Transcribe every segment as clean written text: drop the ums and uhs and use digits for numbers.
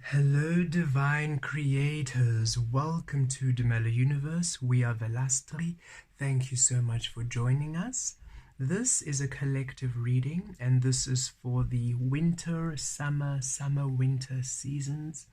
Hello, divine creators. Welcome to Demelo Universe. We are Velastri. Thank you so much for joining us. This is a collective reading, and this is for the winter, winter seasons.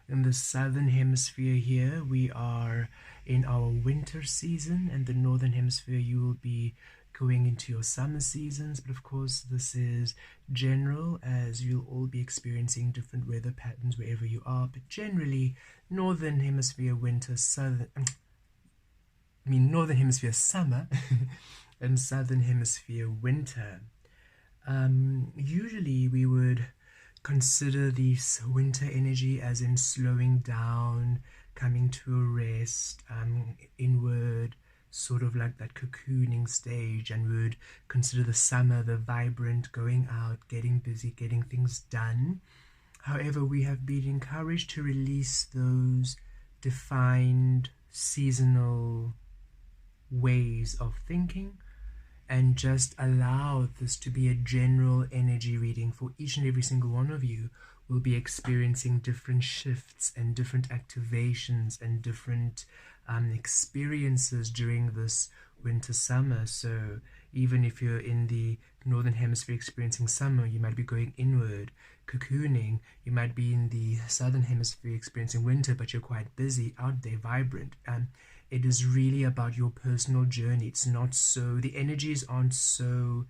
In the southern hemisphere here, we are in our winter season, and the northern hemisphere, you will be going into your summer seasons. But of course, this is general, as you'll all be experiencing different weather patterns wherever you are. But generally, northern hemisphere winter, northern hemisphere summer and southern hemisphere winter. Usually we would consider this winter energy as in slowing down, coming to a rest, inward, sort of like that cocooning stage, and we would consider the summer the vibrant, going out, getting busy, getting things done. However, we have been encouraged to release those defined seasonal ways of thinking and just allow this to be a general energy reading for each and every single one of you. Will be experiencing different shifts and different activations and different experiences during this winter summer. So even if you're in the northern hemisphere experiencing summer, you might be going inward, cocooning. You might be in the southern hemisphere experiencing winter, but you're quite busy, out there, vibrant. It is really about your personal journey. It's not so, the energies aren't so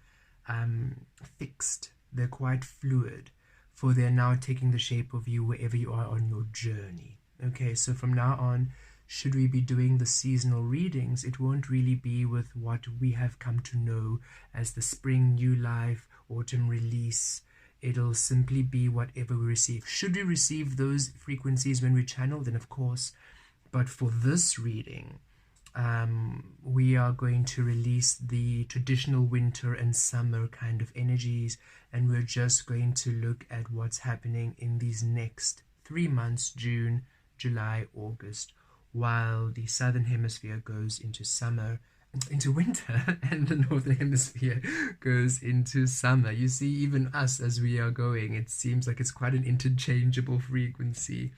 fixed. They're quite fluid, for they're now taking the shape of you wherever you are on your journey. Okay, so from now on, should we be doing the seasonal readings, it won't really be with what we have come to know as the spring, new life, autumn release. It'll simply be whatever we receive. Should we receive those frequencies when we channel, then of course. But for this reading, we are going to release the traditional winter and summer kind of energies, and we're just going to look at what's happening in these next 3 months, June, July, August, while the southern hemisphere goes into winter, and the northern hemisphere goes into summer. You see, even us as we are going, it seems like it's quite an interchangeable frequency.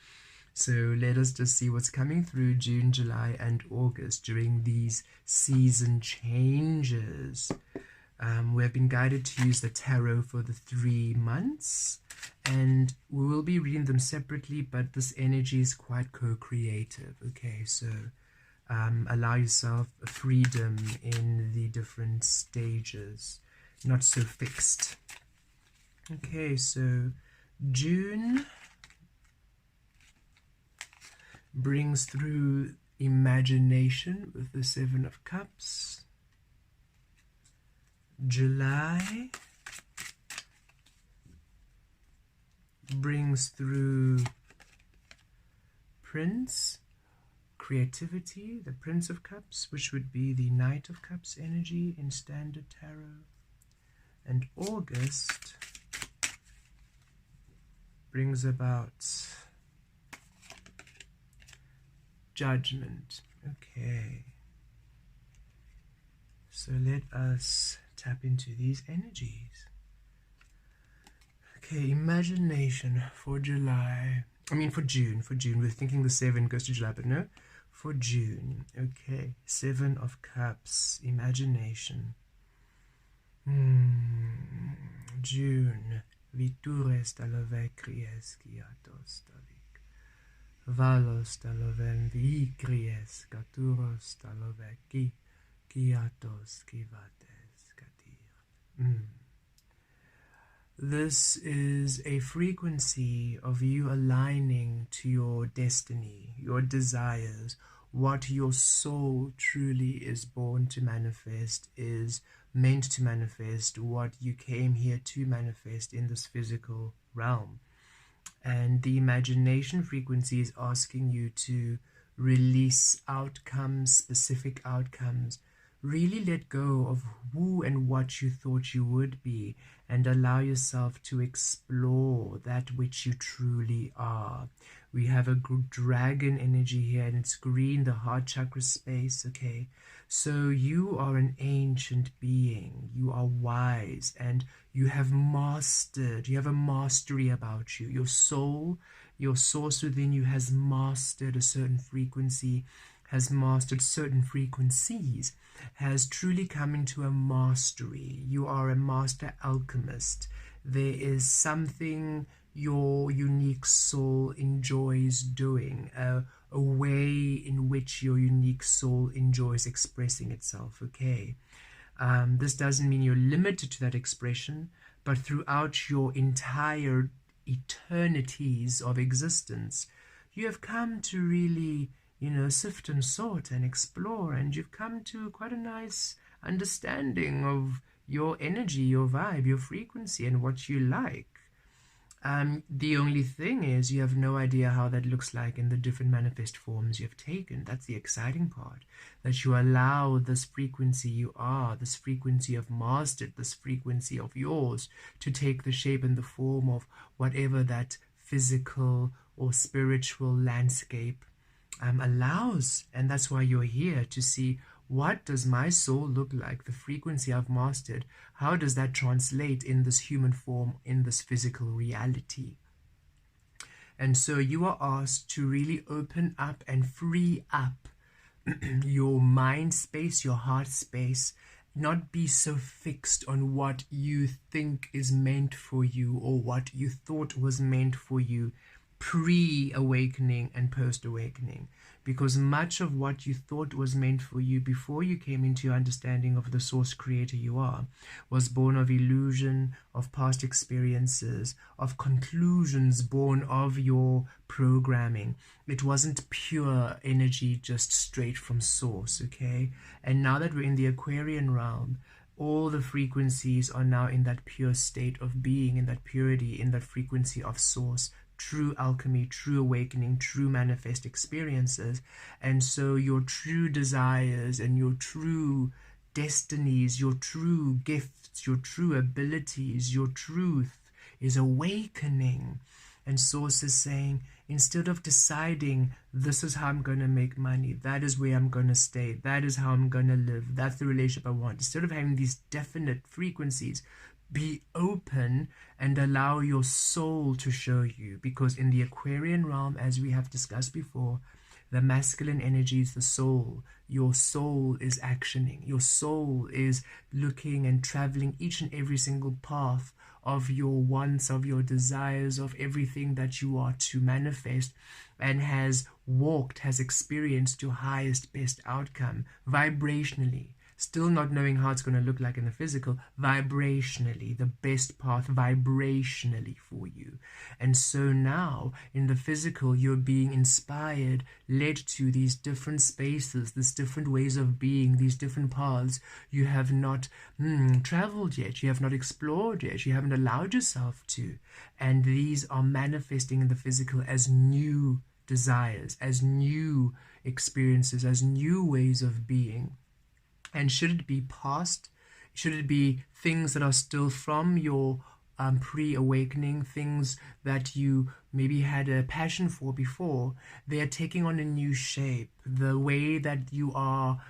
So let us just see what's coming through June, July, and August during these season changes. We have been guided to use the tarot for the 3 months, and we will be reading them separately, but this energy is quite co-creative. Okay, so allow yourself a freedom in the different stages, not so fixed. Okay, so June brings through imagination with the 7 of Cups. July brings through Prince, creativity, the Prince of Cups, which would be the Knight of Cups energy in Standard Tarot. And August brings about Judgment. Okay, so let us tap into these energies. Okay, imagination for July. For June. We're thinking the 7 goes to July, but no, for June. Okay, 7 of Cups, imagination. June. Vitures talovek kries kiatos tavik. Valos taloven vi kries katuros talovek kiatos kivates katir. This is a frequency of you aligning to your destiny, your desires, what your soul truly is born to manifest, is meant to manifest, what you came here to manifest in this physical realm. And the imagination frequency is asking you to release outcomes, specific outcomes. Really let go of who and what you thought you would be, and allow yourself to explore that which you truly are. We have a dragon energy here, and it's green, the heart chakra space. Okay, so you are an ancient being. You are wise, and you have a mastery about you. Your soul your source within you has mastered a certain frequency, has mastered certain frequencies, has truly come into a mastery. You are a master alchemist. There is something your unique soul enjoys doing, a way in which your unique soul enjoys expressing itself, okay? This doesn't mean you're limited to that expression, but throughout your entire eternities of existence, you have come to really, sift and sort and explore, and you've come to quite a nice understanding of your energy, your vibe, your frequency, and what you like. The only thing is you have no idea how that looks like in the different manifest forms you've taken. That's the exciting part, that you allow this frequency you are, this frequency of mastered, this frequency of yours to take the shape and the form of whatever that physical or spiritual landscape allows. And that's why you're here, to see, what does my soul look like? The frequency I've mastered, how does that translate in this human form, in this physical reality? And so you are asked to really open up and free up your mind space, your heart space, not be so fixed on what you think is meant for you or what you thought was meant for you pre-awakening and post-awakening. Because much of what you thought was meant for you before you came into your understanding of the source creator you are was born of illusion, of past experiences, of conclusions born of your programming. It wasn't pure energy just straight from source, okay? And now that we're in the Aquarian realm, all the frequencies are now in that pure state of being, in that purity, in that frequency of source, true alchemy, true awakening, true manifest experiences. And so your true desires and your true destinies, your true gifts, your true abilities, your truth is awakening. And Source is saying, instead of deciding, this is how I'm going to make money, that is where I'm going to stay, that is how I'm going to live, that's the relationship I want, instead of having these definite frequencies, be open and allow your soul to show you. Because in the Aquarian realm, as we have discussed before, the masculine energy is the soul. Your soul is actioning. Your soul is looking and traveling each and every single path of your wants, of your desires, of everything that you are to manifest, and has walked, has experienced your highest, best outcome vibrationally. Still not knowing how it's going to look like in the physical, vibrationally, the best path vibrationally for you. And so now, in the physical, you're being inspired, led to these different spaces, these different ways of being, these different paths you have not traveled yet, you have not explored yet, you haven't allowed yourself to. And these are manifesting in the physical as new desires, as new experiences, as new ways of being. And should it be past, should it be things that are still from your pre-awakening, things that you maybe had a passion for before, they are taking on a new shape. The way that you are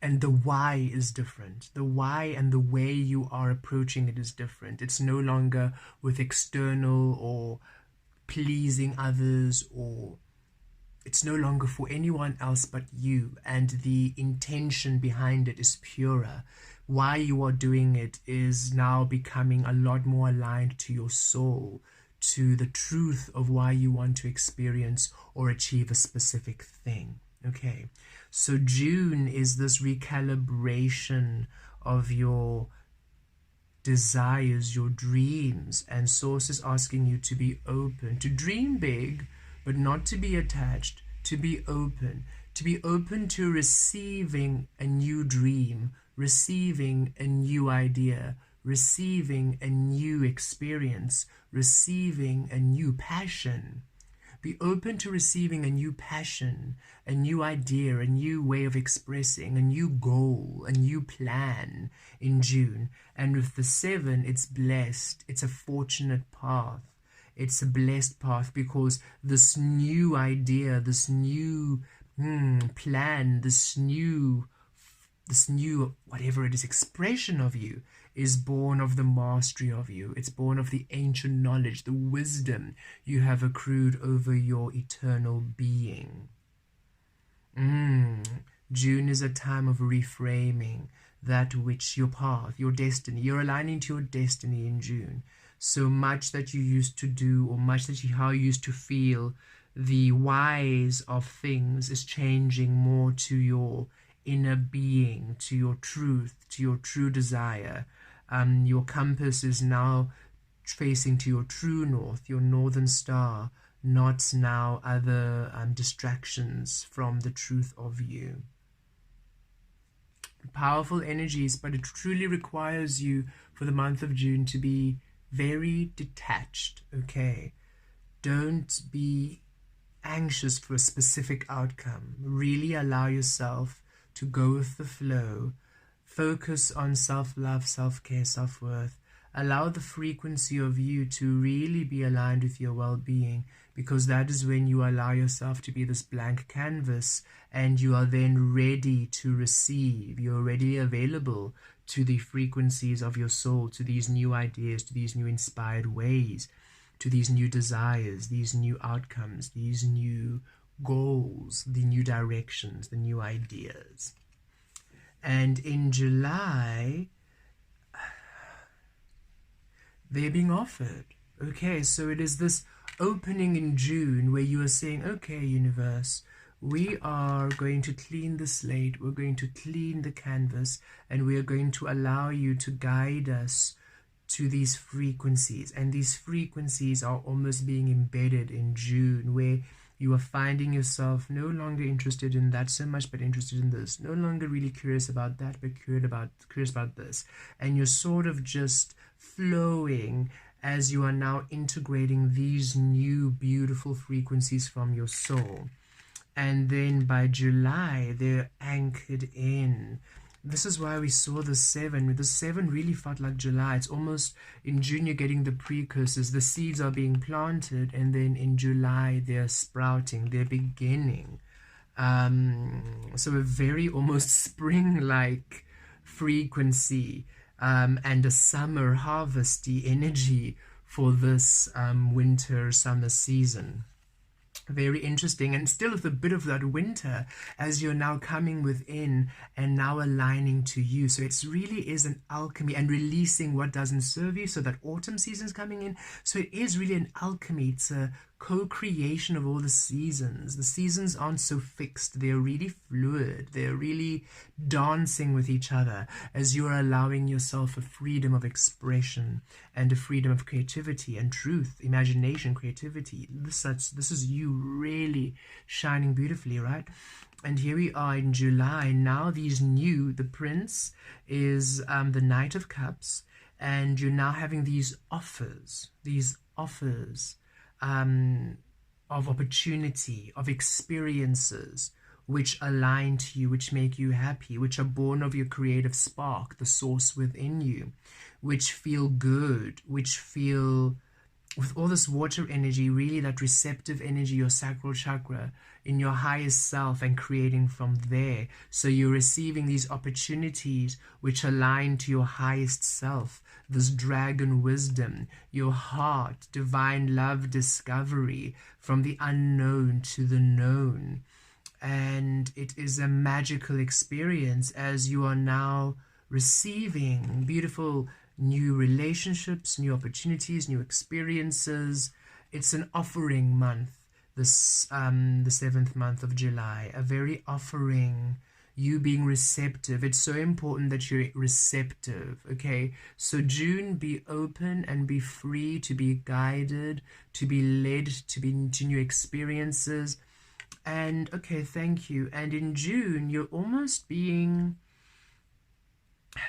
and the why is different. The why and the way you are approaching it is different. It's no longer with external or pleasing others, or it's no longer for anyone else but you, and the intention behind it is purer. Why you are doing it is now becoming a lot more aligned to your soul, to the truth of why you want to experience or achieve a specific thing. Okay, so June is this recalibration of your desires, your dreams, and Source is asking you to be open, to dream big, but not to be attached, to be open to receiving a new dream, receiving a new idea, receiving a new experience, receiving a new passion. Be open to receiving a new passion, a new idea, a new way of expressing, a new goal, a new plan in June. And with the 7, it's blessed. It's a fortunate path. It's a blessed path, because this new idea, this new plan, this new whatever it is, expression of you is born of the mastery of you. It's born of the ancient knowledge, the wisdom you have accrued over your eternal being. June is a time of reframing that which your path, your destiny. You're aligning to your destiny in June. So much that you used to do, or much that how you used to feel, the whys of things is changing more to your inner being, to your truth, to your true desire. Your compass is now facing to your true north, your northern star, not now other distractions from the truth of you. Powerful energies, but it truly requires you for the month of June to be very detached, okay? Don't be anxious for a specific outcome. Really allow yourself to go with the flow. Focus on self-love, self-care, self-worth. Allow the frequency of you to really be aligned with your well-being, because that is when you allow yourself to be this blank canvas, and you are then ready to receive. You're already available to the frequencies of your soul, to these new ideas, to these new inspired ways, to these new desires, these new outcomes, these new goals, the new directions, the new ideas. And in July, they're being offered. Okay, so it is this opening in June where you are saying, okay, universe, we are going to clean the slate, we're going to clean the canvas, and we are going to allow you to guide us to these frequencies. And these frequencies are almost being embedded in June, where you are finding yourself no longer interested in that so much, but interested in this. No longer really curious about that, but curious about this. And you're sort of just flowing as you are now integrating these new beautiful frequencies from your soul. And then by July, they're anchored in. This is why we saw the 7. The 7 really felt like July. It's almost in June you're getting the precursors. The seeds are being planted, and then in July they're sprouting. They're beginning. So a very almost spring-like frequency and a summer harvesty energy for this winter-summer season. Very interesting, and still with a bit of that winter as you're now coming within and now aligning to you. So it really is an alchemy and releasing what doesn't serve you. So that autumn season is coming in. So it is really an alchemy. It's a co-creation of all the seasons. The seasons aren't so fixed. They're really fluid. They're really dancing with each other as you are allowing yourself a freedom of expression and a freedom of creativity and truth, imagination, creativity. This is you really shining beautifully, right? And here we are in July. Now the Prince is the Knight of Cups, and you're now having these offers of opportunity, of experiences which align to you, which make you happy, which are born of your creative spark, the source within you, which feel good, which feel, with all this water energy, really that receptive energy, your sacral chakra, in your highest self, and creating from there. So you're receiving these opportunities which align to your highest self, this dragon wisdom, your heart, divine love discovery, from the unknown to the known. And it is a magical experience as you are now receiving beautiful new relationships, new opportunities, new experiences. It's an offering month, this the 7th month of July, a very offering, you being receptive. It's so important that you're receptive, okay? So June, be open and be free to be guided, to be led to new experiences. And okay, thank you. And in June, you're almost being,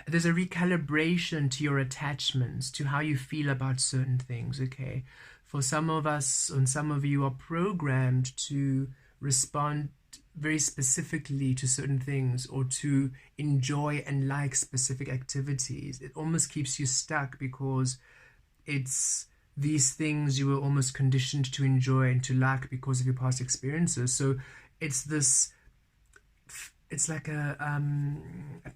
there's a recalibration to your attachments, to how you feel about certain things, okay? For some of us, and some of you are programmed to respond very specifically to certain things, or to enjoy and like specific activities. It almost keeps you stuck because it's these things you were almost conditioned to enjoy and to like because of your past experiences. So it's this it's like a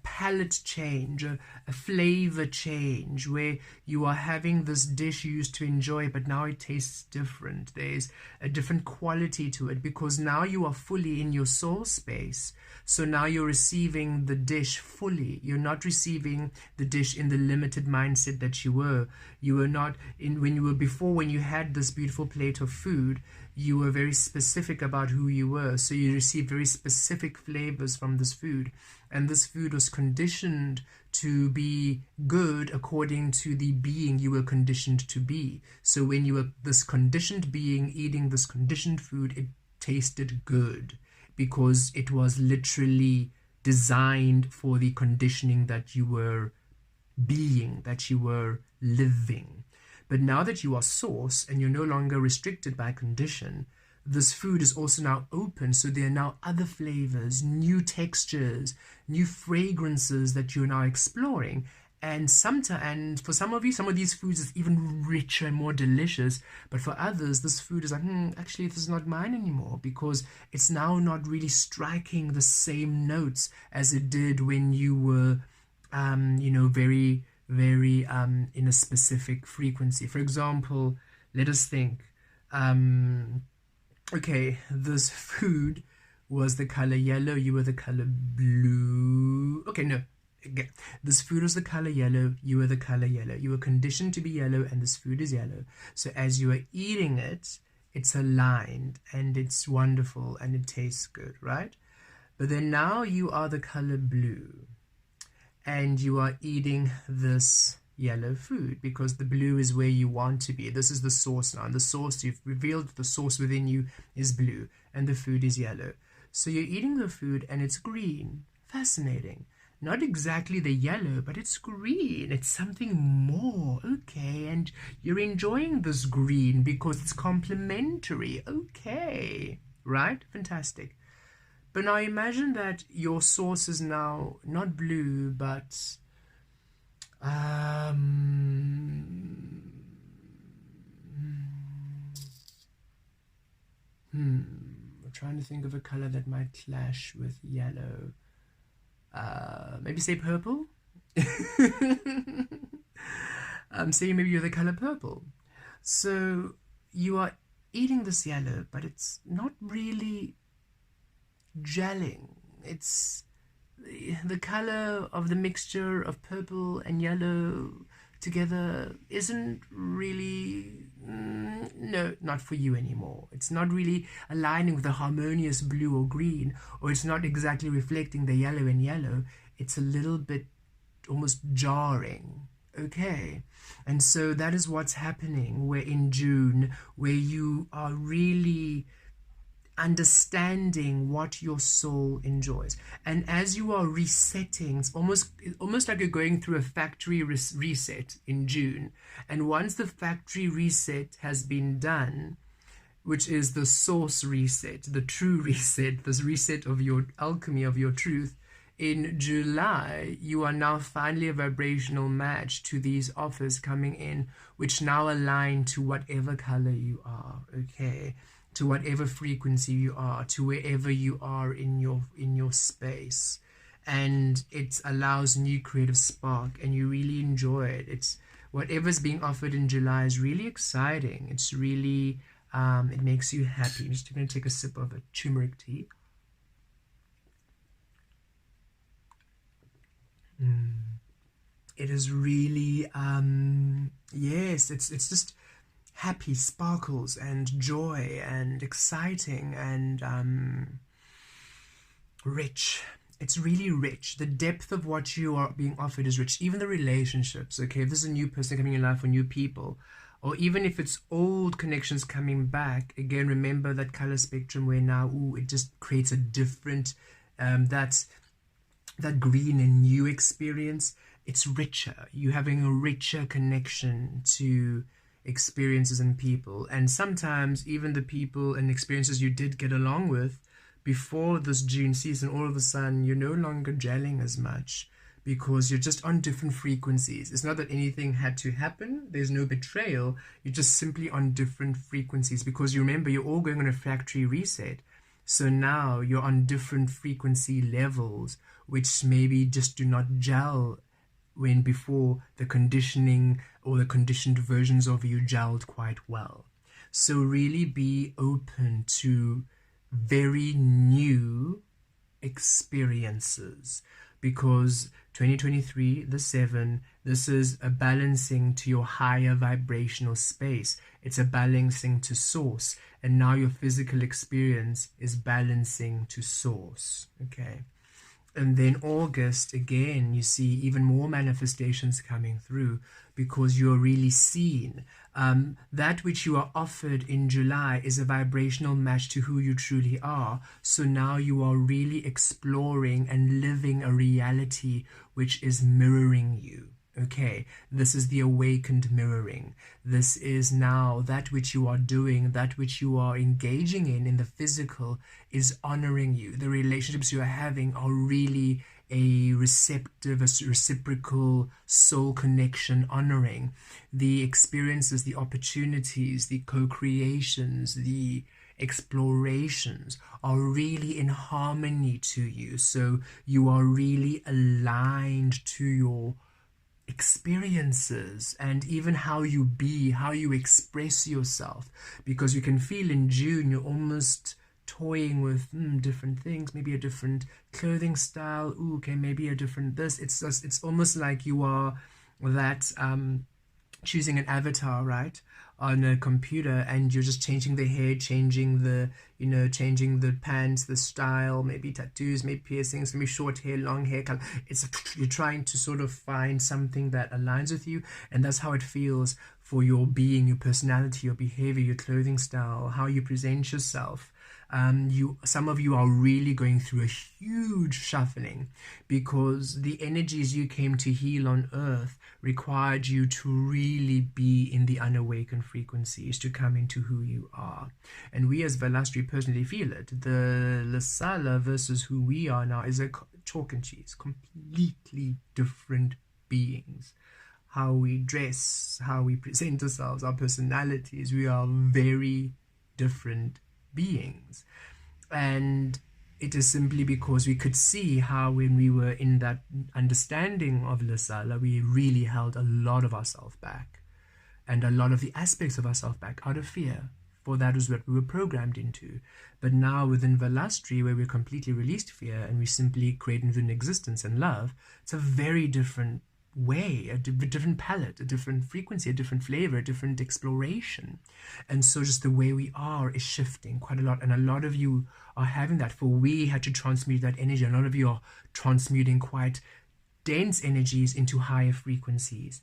palate change, a flavor change, where you are having this dish you used to enjoy, but now it tastes different. There's a different quality to it because now you are fully in your soul space. So now you're receiving the dish fully. You're not receiving the dish in the limited mindset that you were. You were not in when you were before, when you had this beautiful plate of food, you were very specific about who you were. So you received very specific flavors from this food. And this food was conditioned to be good according to the being you were conditioned to be. So when you were this conditioned being eating this conditioned food, it tasted good because it was literally designed for the conditioning that you were being, that you were living. But now that you are source and you're no longer restricted by condition, this food is also now open. So there are now other flavors, new textures, new fragrances that you're now exploring. And for some of you, some of these foods is even richer and more delicious. But for others, this food is like, actually, this is not mine anymore, because it's now not really striking the same notes as it did when you were, very in a specific frequency. For example, let us think, okay, this food was the color yellow, you were the color blue. Okay, no, again, this food was the color yellow, you were the color yellow. You were conditioned to be yellow, and this food is yellow. So as you are eating it, it's aligned and it's wonderful and it tastes good, right? But then now you are the color blue, and you are eating this yellow food because the blue is where you want to be. This is the source now. And the source, you've revealed the source within you is blue and the food is yellow. So you're eating the food and it's green. Fascinating. Not exactly the yellow, but it's green. It's something more. Okay. And you're enjoying this green because it's complementary. Okay. Right? Fantastic. But now imagine that your source is now not blue, but I'm trying to think of a color that might clash with yellow. Maybe say purple? Say maybe you're the color purple. So you are eating this yellow, but it's not really gelling. It's the color of the mixture of purple and yellow together isn't really no, not for you anymore. It's not really aligning with the harmonious blue or green, or it's not exactly reflecting the yellow in yellow. It's a little bit almost jarring. Okay, and so that is what's happening where in June, where you are really understanding what your soul enjoys. And as you are resetting, it's almost like you're going through a factory reset in June. And once the factory reset has been done, which is the source reset, the true reset, this reset of your alchemy, of your truth, in July, you are now finally a vibrational match to these offers coming in, which now align to whatever color you are, okay? To whatever frequency you are, to wherever you are in your space. And it allows new creative spark, and you really enjoy it. It's whatever's being offered in July is really exciting. It's really, it makes you happy. I'm just going to take a sip of a turmeric tea. It is really, yes, it's just happy, sparkles and joy and exciting and rich. It's really rich. The depth of what you are being offered is rich. Even the relationships, okay, if there's a new person coming in your life or new people, or even if it's old connections coming back, again, remember that color spectrum where now, it just creates a different, that green and new experience. It's richer. You're having a richer connection to experiences and people. And sometimes even the people and experiences you did get along with before this June season, all of a sudden you're no longer gelling as much because you're just on different frequencies. It's not that anything had to happen. There's no betrayal. You're just simply on different frequencies because you remember you're all going on a factory reset. So now you're on different frequency levels, which maybe just do not gel when before the conditioning or the conditioned versions of you gelled quite well. So really be open to very new experiences, because 2023, the 7, this is a balancing to your higher vibrational space. It's a balancing to source, and now your physical experience is balancing to source. Okay. And then August, again, you see even more manifestations coming through, because you're really seen. That which you are offered in July is a vibrational match to who you truly are. So now you are really exploring and living a reality which is mirroring you. Okay, this is the awakened mirroring. This is now that which you are doing, that which you are engaging in the physical is honoring you. The relationships you are having are really a receptive, a reciprocal soul connection, honoring the experiences, the opportunities, the co-creations, the explorations are really in harmony to you. So you are really aligned to your experiences and even how you be, how you express yourself, because you can feel in June you're almost toying with different things, maybe a different clothing style, okay, maybe a different this. It's almost like you are that choosing an avatar, right, on a computer, and you're just changing the hair, changing the changing the pants, the style, maybe tattoos, maybe piercings, maybe short hair, long hair color. It's you're trying to sort of find something that aligns with you, and that's how it feels for your being, your personality, your behavior, your clothing style, how you present yourself. Some of you are really going through a huge shuffling, because the energies you came to heal on earth required you to really be in the unawakened frequencies to come into who you are. And we as Velastri personally feel it. The Lasala versus who we are now is a chalk and cheese, completely different beings. How we dress, how we present ourselves, our personalities, we are very different beings. And it is simply because we could see how when we were in that understanding of Lasala, we really held a lot of ourselves back, and a lot of the aspects of ourselves back out of fear, for that was what we were programmed into. But now within Velastri, where we're completely released fear and we simply create an existence and love, it's a very different way, a different palette, a different frequency, a different flavor, a different exploration. And so just the way we are is shifting quite a lot, and a lot of you are having that, for we had to transmute that energy. A lot of you are transmuting quite dense energies into higher frequencies.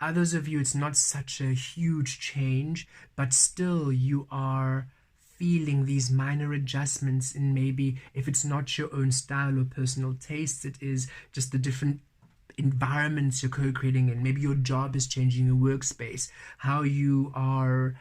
Others of you, it's not such a huge change, but still you are feeling these minor adjustments in, maybe if it's not your own style or personal tastes, it is just the different environments you're co-creating in. Maybe your job is changing, your workspace, how you are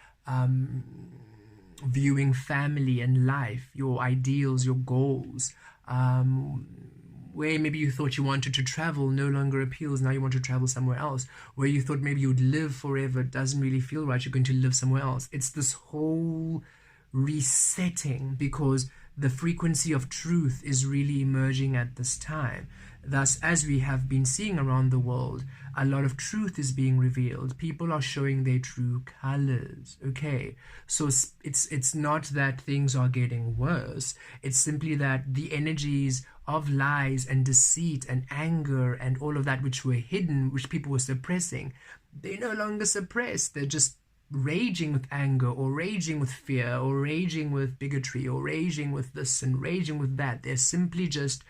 viewing family and life, your ideals, your goals, where maybe you thought you wanted to travel no longer appeals, now you want to travel somewhere else. Where you thought maybe you'd live forever doesn't really feel right, you're going to live somewhere else. It's this whole resetting, because the frequency of truth is really emerging at this time. Thus, as we have been seeing around the world, a lot of truth is being revealed. People are showing their true colors. Okay, so it's not that things are getting worse. It's simply that the energies of lies and deceit and anger and all of that which were hidden, which people were suppressing, they're no longer suppressed. They're just raging with anger, or raging with fear, or raging with bigotry, or raging with this and raging with that. They're simply just,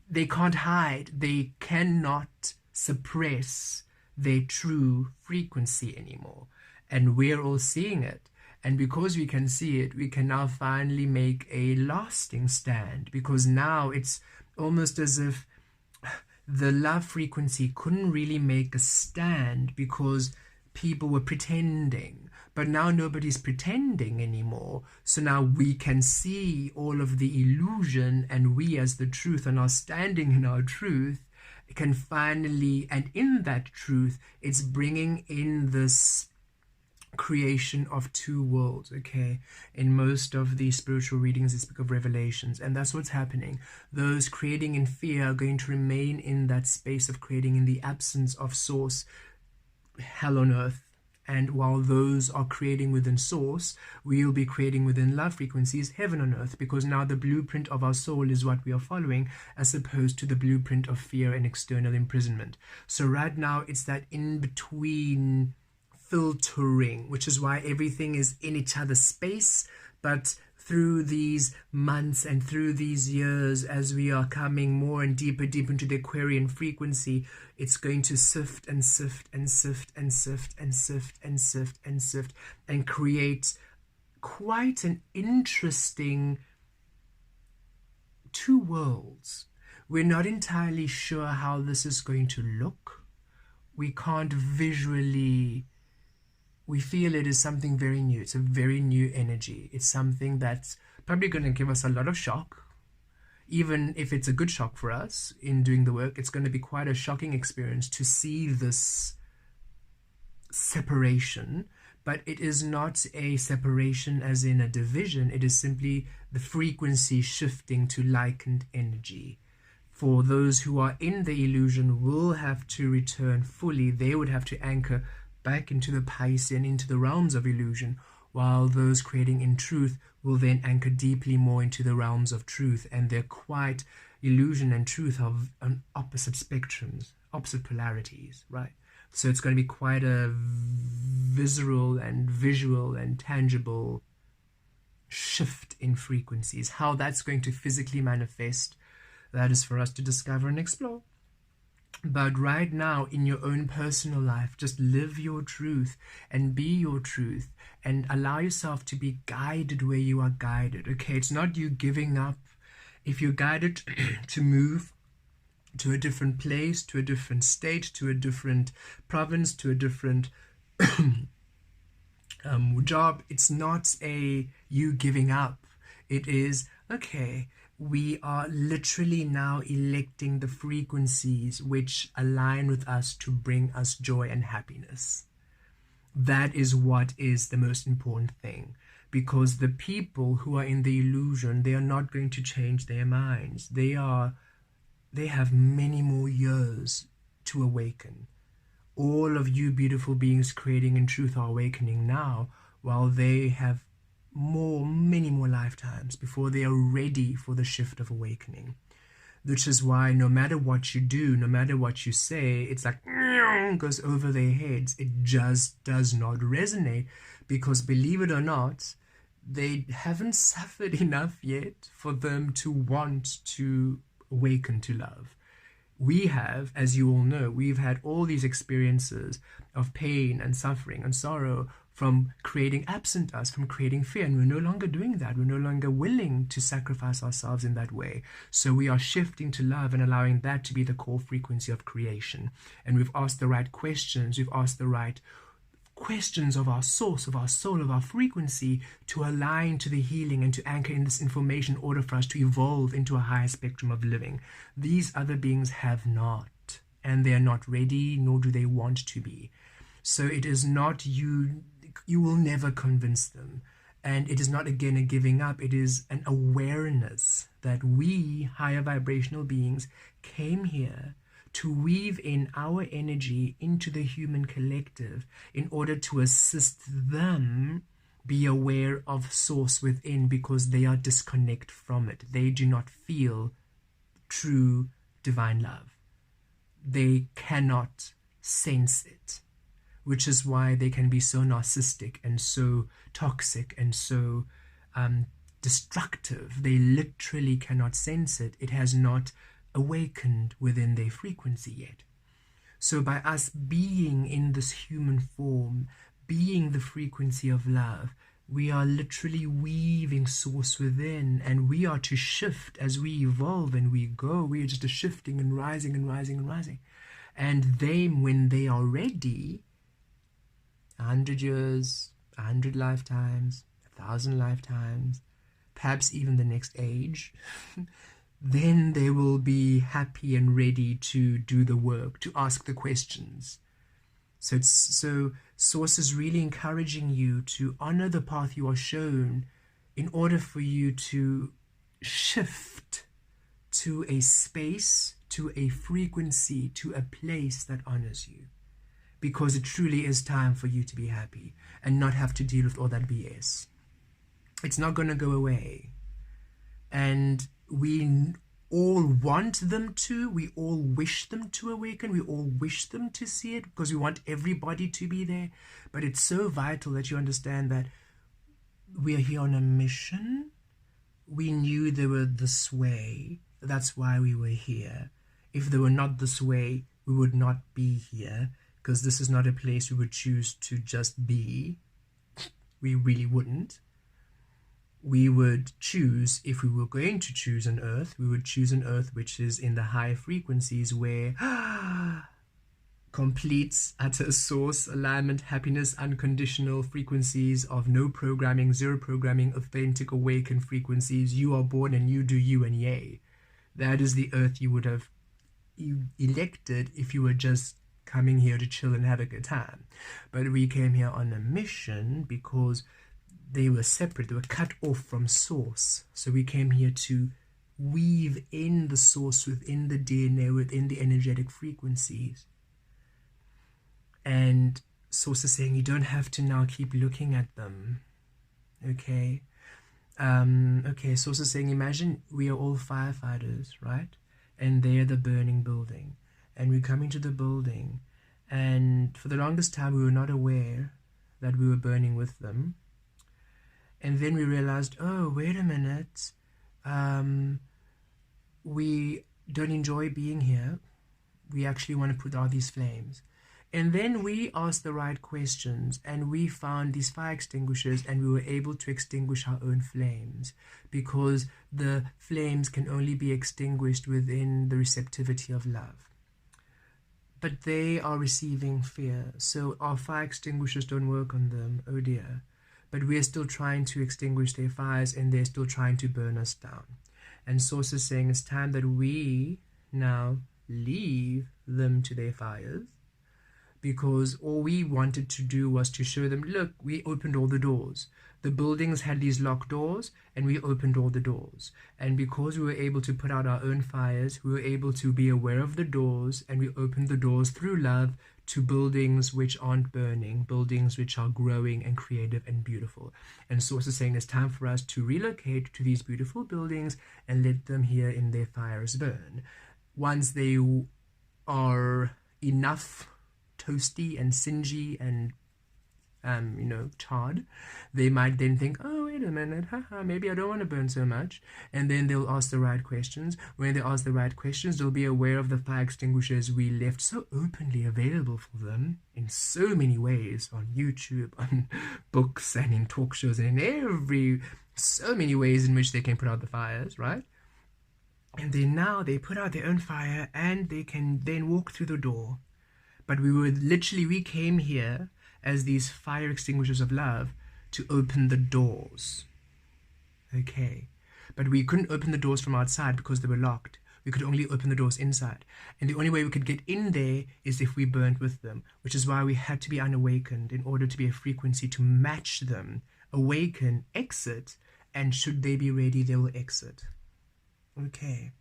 they can't hide, they cannot suppress their true frequency anymore. And we're all seeing it. And because we can see it, we can now finally make a lasting stand, because now it's almost as if the love frequency couldn't really make a stand because people were pretending. But now nobody's pretending anymore. So now we can see all of the illusion, and we as the truth and are standing in our truth can finally, and in that truth, it's bringing in this creation of two worlds. Okay, in most of the spiritual readings they speak of revelations, and that's what's happening. Those creating in fear are going to remain in that space of creating in the absence of source, hell on earth. And while those are creating within source, we'll be creating within love frequencies, heaven on earth, because now the blueprint of our soul is what we are following, as opposed to the blueprint of fear and external imprisonment. So right now it's that in between filtering, which is why everything is in each other's space. But through these months and through these years, as we are coming more and deeper into the Aquarian frequency, it's going to sift and sift and sift and sift and sift and sift and sift and create quite an interesting two worlds. We're not entirely sure how this is going to look. We can't visually. We feel it is something very new. It's a very new energy. It's something that's probably going to give us a lot of shock. Even if it's a good shock for us in doing the work, it's going to be quite a shocking experience to see this separation. But it is not a separation as in a division. It is simply the frequency shifting to likened energy. For those who are in the illusion will have to return fully. They would have to anchor back into the Piscean, into the realms of illusion, while those creating in truth will then anchor deeply more into the realms of truth. And they're quite, illusion and truth are on opposite spectrums, opposite polarities, right? So it's going to be quite a visceral and visual and tangible shift in frequencies. How that's going to physically manifest, that is for us to discover and explore. But right now, in your own personal life, just live your truth and be your truth and allow yourself to be guided where you are guided. Okay, it's not you giving up. If you're guided to move to a different place, to a different state, to a different province, to a different job, it's not a you giving up. It is, okay, we are literally now electing the frequencies which align with us to bring us joy and happiness. That is what is the most important thing, because the people who are in the illusion, they are not going to change their minds. They have many more years to awaken. All of you beautiful beings creating in truth are awakening now, while they have many more lifetimes before they are ready for the shift of awakening. Which is why no matter what you do, no matter what you say, it's like goes over their heads. It just does not resonate, because believe it or not, they haven't suffered enough yet for them to want to awaken to love. We have, as you all know, we've had all these experiences of pain and suffering and sorrow from creating absent us, from creating fear, and we're no longer doing that. We're no longer willing to sacrifice ourselves in that way. So we are shifting to love and allowing that to be the core frequency of creation. And we've asked the right questions. We've asked the right questions of our source, of our soul, of our frequency, to align to the healing and to anchor in this information in order for us to evolve into a higher spectrum of living. These other beings have not, and they are not ready, nor do they want to be. So it is not you will never convince them. And it is not, again, a giving up. It is an awareness that we, higher vibrational beings, came here to weave in our energy into the human collective in order to assist them be aware of source within, because they are disconnected from it. They do not feel true divine love. They cannot sense it, which is why they can be so narcissistic and so toxic and so destructive. They literally cannot sense it. It has not awakened within their frequency yet. So by us being in this human form, being the frequency of love, we are literally weaving source within, and we are to shift as we evolve and we go. We are just shifting and rising and rising and rising. And then when they are ready, 100 years, 100 lifetimes, 1,000 lifetimes, perhaps even the next age, then they will be happy and ready to do the work, to ask the questions. So Source is really encouraging you to honor the path you are shown in order for you to shift to a space, to a frequency, to a place that honors you. Because it truly is time for you to be happy and not have to deal with all that BS. It's not going to go away. And we all want them to. We all wish them to awaken. We all wish them to see it because we want everybody to be there. But it's so vital that you understand that we are here on a mission. We knew they were this way. That's why we were here. If they were not this way, we would not be here, because this is not a place we would choose to just be. We really wouldn't. We would choose, if we were going to choose an earth, we would choose an earth which is in the high frequencies where complete, utter source, alignment, happiness, unconditional frequencies of no programming, zero programming, authentic, awakened frequencies. You are born and you do you and yay. That is the earth you would have elected if you were just coming here to chill and have a good time. But we came here on a mission because they were separate. They were cut off from source. So we came here to weave in the source within the DNA, within the energetic frequencies. And source is saying you don't have to now keep looking at them. Okay. Source is saying, imagine we are all firefighters, right? And they're the burning building. And we come into the building, and for the longest time we were not aware that we were burning with them. And then we realized, oh, wait a minute, we don't enjoy being here. We actually want to put out these flames. And then we asked the right questions, and we found these fire extinguishers, and we were able to extinguish our own flames, because the flames can only be extinguished within the receptivity of love. But they are receiving fear, so our fire extinguishers don't work on them, oh dear. But we are still trying to extinguish their fires, and they're still trying to burn us down. And Source is saying it's time that we now leave them to their fires, because all we wanted to do was to show them, look, we opened all the doors. The buildings had these locked doors, and we opened all the doors. And because we were able to put out our own fires, we were able to be aware of the doors, and we opened the doors through love to buildings which aren't burning, buildings which are growing and creative and beautiful. And Source is saying it's time for us to relocate to these beautiful buildings and let them here in their fires burn. Once they are enough toasty and singy and charred, they might then think, oh, wait a minute, maybe I don't want to burn so much. And then they'll ask the right questions. When they ask the right questions, they'll be aware of the fire extinguishers we left so openly available for them in so many ways, on YouTube, on books, and in talk shows, and in so many ways in which they can put out the fires, right? And then now they put out their own fire, and they can then walk through the door. But we came here as these fire extinguishers of love to open the doors. Okay. But we couldn't open the doors from outside because they were locked. We could only open the doors inside. And the only way we could get in there is if we burned with them, which is why we had to be unawakened in order to be a frequency to match them. Awaken, exit, and should they be ready, they will exit. Okay.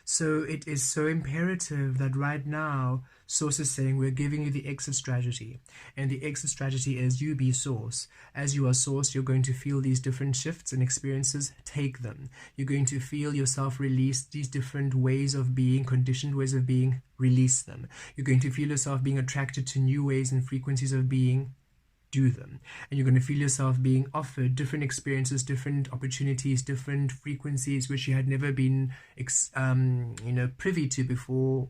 So it is so imperative that right now, Source is saying we're giving you the exit strategy. And the exit strategy is you be Source. As you are Source, you're going to feel these different shifts and experiences. Take them. You're going to feel yourself release these different ways of being, conditioned ways of being. Release them. You're going to feel yourself being attracted to new ways and frequencies of being. Do them. And you're going to feel yourself being offered different experiences, different opportunities, different frequencies which you had never been privy to before.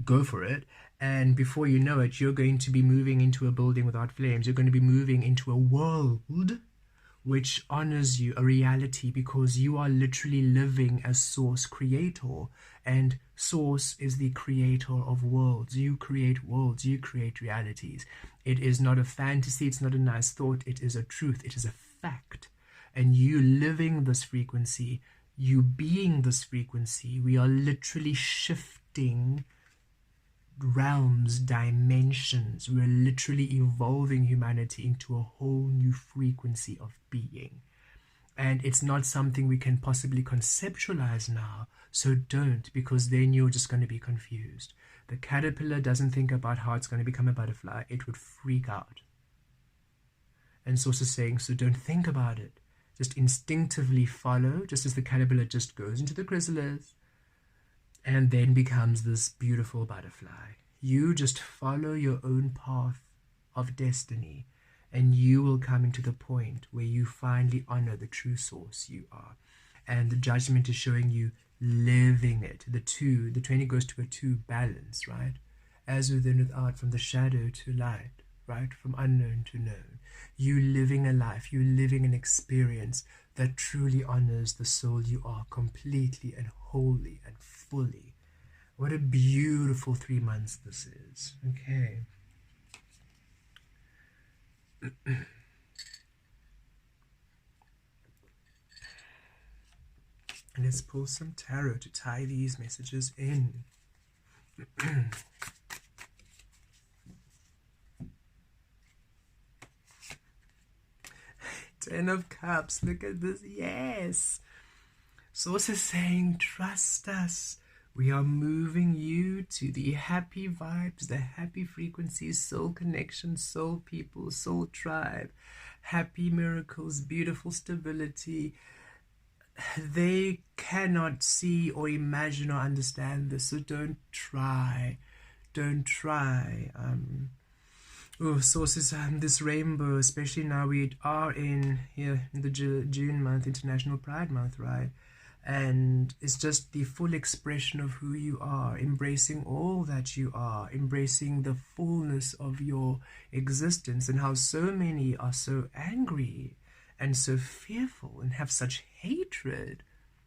Go for it. And before you know it, you're going to be moving into a building without flames. You're going to be moving into a world which honors you, a reality, because you are literally living as Source creator. And Source is the creator of worlds. You create worlds. You create realities. It is not a fantasy. It's not a nice thought. It is a truth. It is a fact. And you living this frequency, you being this frequency, we are literally shifting realms, dimensions. We're literally evolving humanity into a whole new frequency of being. And it's not something we can possibly conceptualize now. So don't, because then you're just going to be confused. The caterpillar doesn't think about how it's going to become a butterfly. It would freak out. And Source is saying, so don't think about it. Just instinctively follow, just as the caterpillar just goes into the chrysalis and then becomes this beautiful butterfly. You just follow your own path of destiny, and you will come into the point where you finally honor the true source you are. And the judgment is showing you living it. The 20 goes to a 2 balance, right? As within, without, from the shadow to light, right? From unknown to known. You living a life, you living an experience that truly honors the soul you are, completely and wholly and fully. What a beautiful 3 months this is. Okay. Let's pull some tarot to tie these messages in. 10 of Cups. Look at this. Yes. Source is saying, trust us. We are moving you to the happy vibes, the happy frequencies, soul connection, soul people, soul tribe, happy miracles, beautiful stability. They cannot see or imagine or understand this, so don't try. Don't try. Sources, this rainbow, especially now we are in the June month, International Pride Month, right? And it's just the full expression of who you are, embracing all that you are, embracing the fullness of your existence, and how so many are so angry and so fearful and have such hatred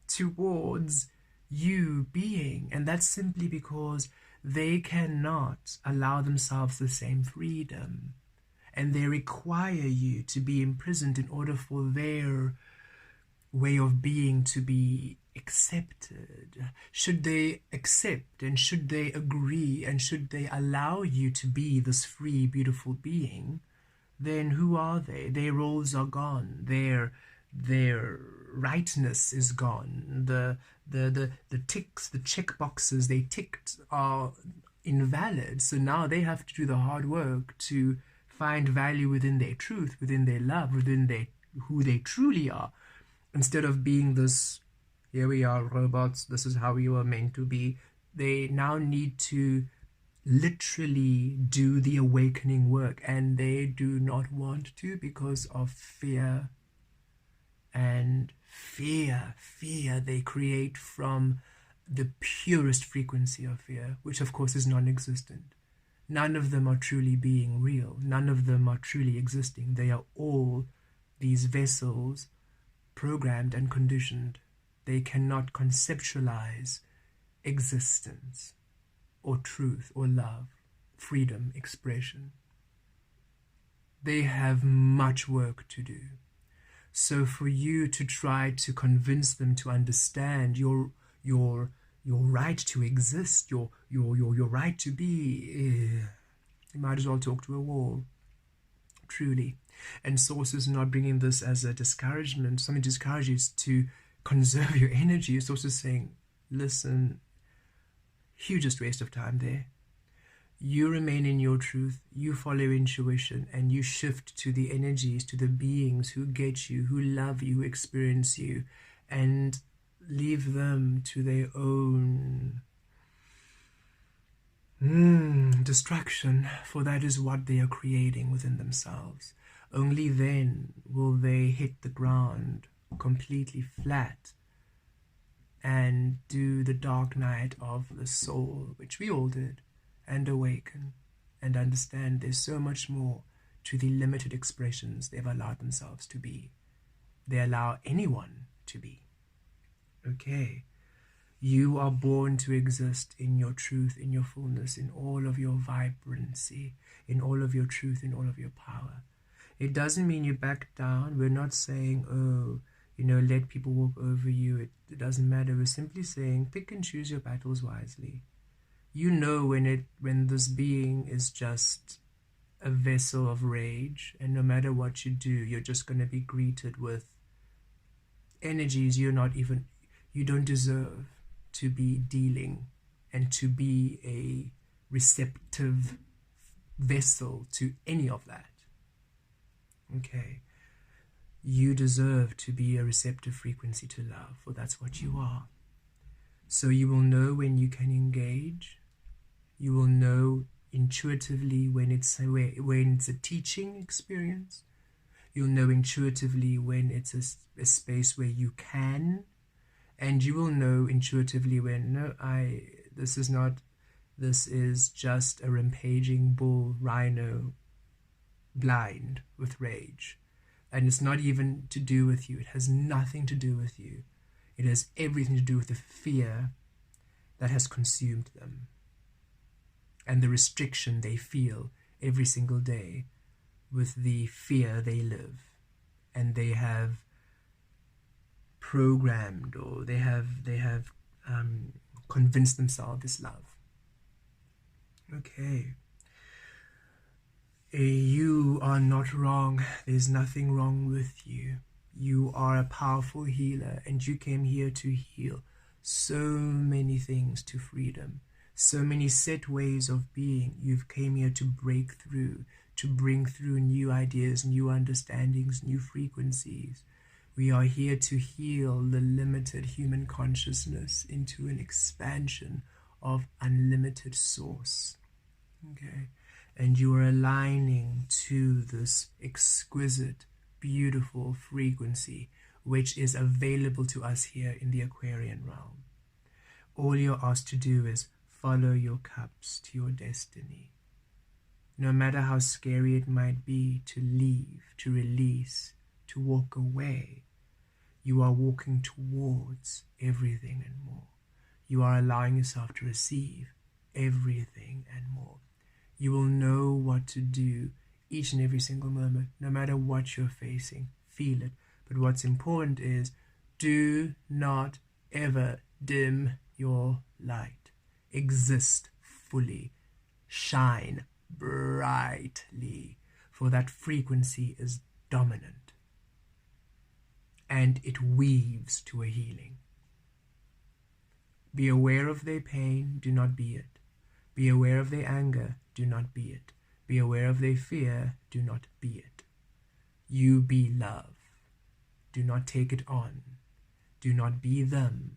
towards you being. And that's simply because they cannot allow themselves the same freedom, and they require you to be imprisoned in order for their way of being to be accepted. Should they accept, and should they agree, and should they allow you to be this free, beautiful being, then who are they? Their roles are gone. Their rightness is gone. The ticks, the check boxes they ticked are invalid. So now they have to do the hard work to find value within their truth, within their love, within their who they truly are. Instead of being this, here we are, robots, this is how we were meant to be, they now need to literally do the awakening work, and they do not want to because of fear. And fear they create from the purest frequency of fear, which of course is non-existent. None of them are truly being real. None of them are truly existing. They are all these vessels programmed and conditioned. They cannot conceptualize existence or truth or love, freedom, expression. They have much work to do. So for you to try to convince them to understand your right to exist, your right to be, you might as well talk to a wall, truly. And Source is not bringing this as a discouragement, something to discourage you, to conserve your energy. It's also saying, listen, hugest waste of time there. You remain in your truth, you follow intuition, and you shift to the energies, to the beings who get you, who love you, who experience you, and leave them to their own destruction, for that is what they are creating within themselves. Only then will they hit the ground completely flat and do the dark night of the soul, which we all did, and awaken and understand there's so much more to the limited expressions they've allowed themselves to be. They allow anyone to be. Okay. You are born to exist in your truth, in your fullness, in all of your vibrancy, in all of your truth, in all of your power. It doesn't mean you back down. We're not saying, oh, let people walk over you. It doesn't matter. We're simply saying, pick and choose your battles wisely. You know when this being is just a vessel of rage, and no matter what you do, you're just going to be greeted with energies you don't deserve to be dealing and to be a receptive vessel to any of that. Okay, you deserve to be a receptive frequency to love, for that's what you are. So you will know when you can engage. You will know intuitively when it's a teaching experience. You'll know intuitively when it's a space where you can, and you will know intuitively when, no, this is just a rampaging bull rhino blind with rage. And it's not even to do with you. It has nothing to do with you. It has everything to do with the fear that has consumed them and the restriction they feel every single day with the fear they live, and they have programmed, or they have convinced themselves this love. Okay. You are not wrong. There's nothing wrong with you. You are a powerful healer, and you came here to heal so many things to freedom, so many set ways of being. You've came here to break through, to bring through new ideas, new understandings, new frequencies. We are here to heal the limited human consciousness into an expansion of unlimited source. Okay. And you are aligning to this exquisite, beautiful frequency, which is available to us here in the Aquarian realm. All you're asked to do is follow your cups to your destiny. No matter how scary it might be to leave, to release, to walk away, you are walking towards everything and more. You are allowing yourself to receive everything and more. You will know what to do each and every single moment, no matter what you're facing. Feel it. But what's important is, do not ever dim your light. Exist fully. Shine brightly. For that frequency is dominant. And it weaves to a healing. Be aware of their pain. Do not be it. Be aware of their anger. Do not be it. Be aware of their fear. Do not be it. You be love. Do not take it on. Do not be them.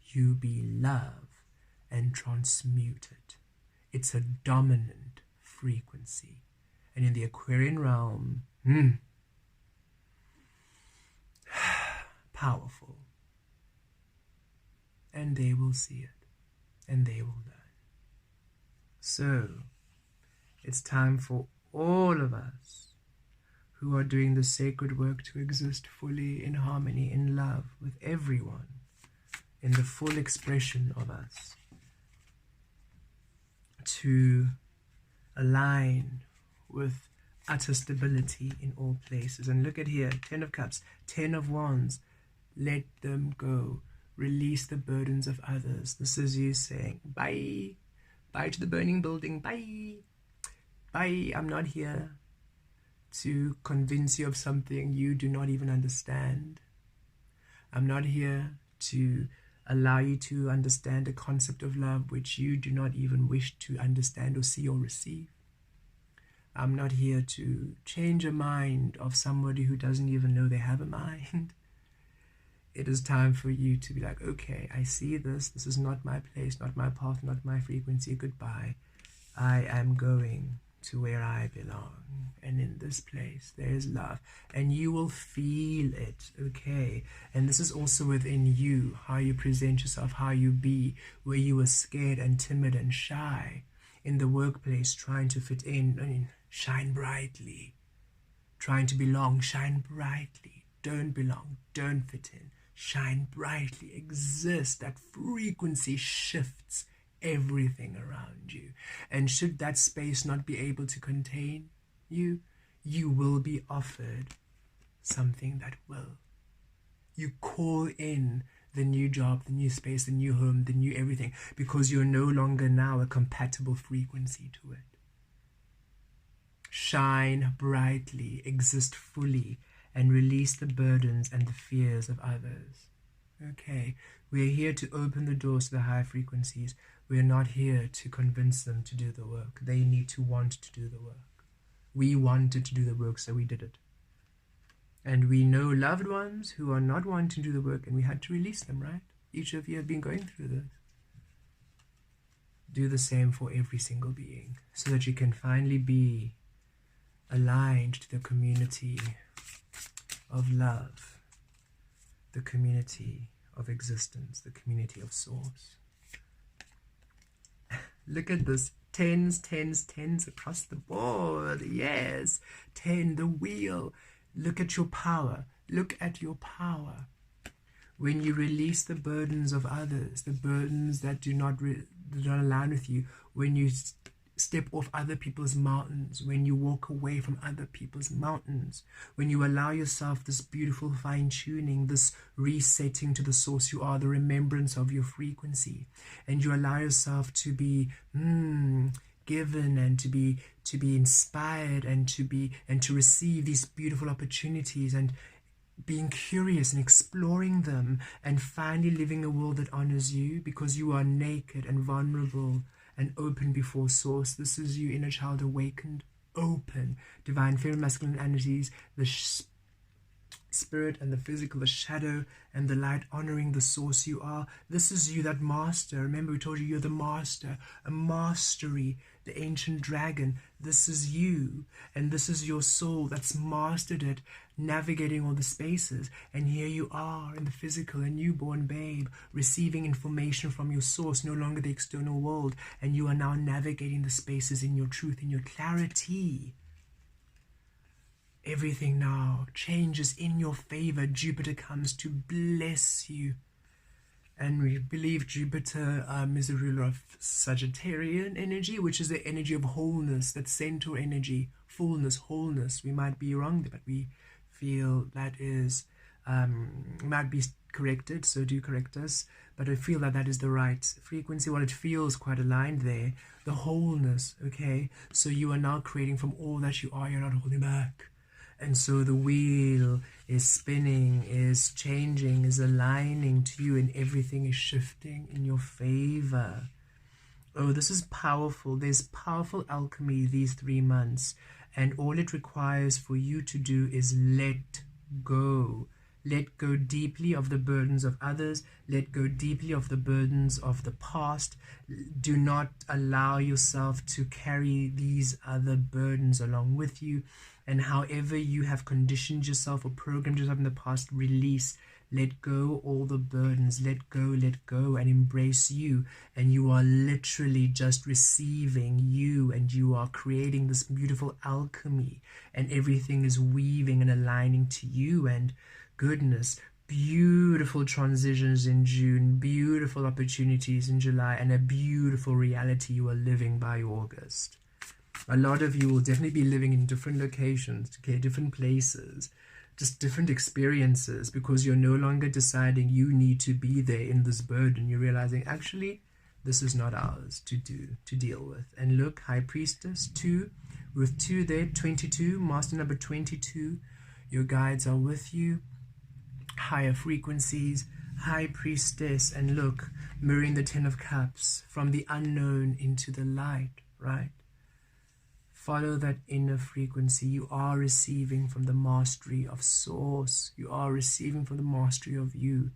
You be love and transmute it. It's a dominant frequency. And in the Aquarian realm, powerful. And they will see it. And they will learn. So, it's time for all of us who are doing the sacred work to exist fully in harmony, in love with everyone, in the full expression of us, to align with utter stability in all places. And look at here, 10 of Cups, 10 of Wands. Let them go. Release the burdens of others. This is you saying, bye. Bye to the burning building. Bye. Bye. I'm not here to convince you of something you do not even understand. I'm not here to allow you to understand a concept of love which you do not even wish to understand or see or receive. I'm not here to change a mind of somebody who doesn't even know they have a mind. It is time for you to be like, okay, I see this. This is not my place, not my path, not my frequency. Goodbye. I am going to where I belong. And in this place, there is love. And you will feel it, okay? And this is also within you, how you present yourself, how you be, where you were scared and timid and shy. In the workplace, trying to fit in, shine brightly. Trying to belong, shine brightly. Don't belong, don't fit in. Shine brightly, exist. That frequency shifts everything around you. And should that space not be able to contain you, you will be offered something that will. You call in the new job, the new space, the new home, the new everything, because you're no longer now a compatible frequency to it. Shine brightly, exist fully, and release the burdens and the fears of others. Okay, we're here to open the doors to the high frequencies. We're not here to convince them to do the work. They need to want to do the work. We wanted to do the work, so we did it. And we know loved ones who are not wanting to do the work, and we had to release them, right? Each of you have been going through this. Do the same for every single being, so that you can finally be aligned to the community of love, the community of existence, the community of source. Look at this. Tens, tens, tens across the board. Yes. 10, the wheel. Look at your power. Look at your power. When you release the burdens of others, the burdens that do not align with you, when you step off other people's mountains, when you walk away from other people's mountains, when you allow yourself this beautiful fine-tuning, this resetting to the source you are, the remembrance of your frequency, and you allow yourself to be given and to be inspired and to receive these beautiful opportunities, and being curious and exploring them, and finally living a world that honors you, because you are naked and vulnerable and open before source. This is you, inner child awakened, open, divine feminine masculine energies, the spirit and the physical, the shadow and the light, honoring the source you are. This is you, that master. Remember, we told you you're the master, a mastery, the ancient dragon. This is you, and this is your soul that's mastered it, navigating all the spaces. And here you are in the physical, a newborn babe, receiving information from your source, no longer the external world, and you are now navigating the spaces in your truth, in your clarity. Everything now changes in your favor. Jupiter comes to bless you. And we believe Jupiter is the ruler of Sagittarian energy, which is the energy of wholeness, that centaur energy, fullness, wholeness. We might be wrong, but we feel that is, might be corrected, so do correct us. But I feel that that is the right frequency. While it feels quite aligned there, the wholeness, okay? So you are now creating from all that you are, you're not holding back. And so the wheel is spinning, is changing, is aligning to you, and everything is shifting in your favor. Oh, this is powerful. There's powerful alchemy these 3 months. And all it requires for you to do is let go. Let go deeply of the burdens of others. Let go deeply of the burdens of the past. Do not allow yourself to carry these other burdens along with you. And however you have conditioned yourself or programmed yourself in the past, release. Let go all the burdens. Let go, and embrace you. And you are literally just receiving you, and you are creating this beautiful alchemy. And everything is weaving and aligning to you. And goodness, beautiful transitions in June, beautiful opportunities in July, and a beautiful reality you are living by August. A lot of you will definitely be living in different locations, okay, different places, just different experiences, because you're no longer deciding you need to be there in this burden. You're realizing, actually, this is not ours to deal with. And look, High Priestess, 2, with 2 there, 22, Master number 22, your guides are with you. Higher frequencies, High Priestess, and look, mirroring the 10 of Cups, from the unknown into the light, right? Follow that inner frequency. You are receiving from the mastery of Source. You are receiving from the mastery of you,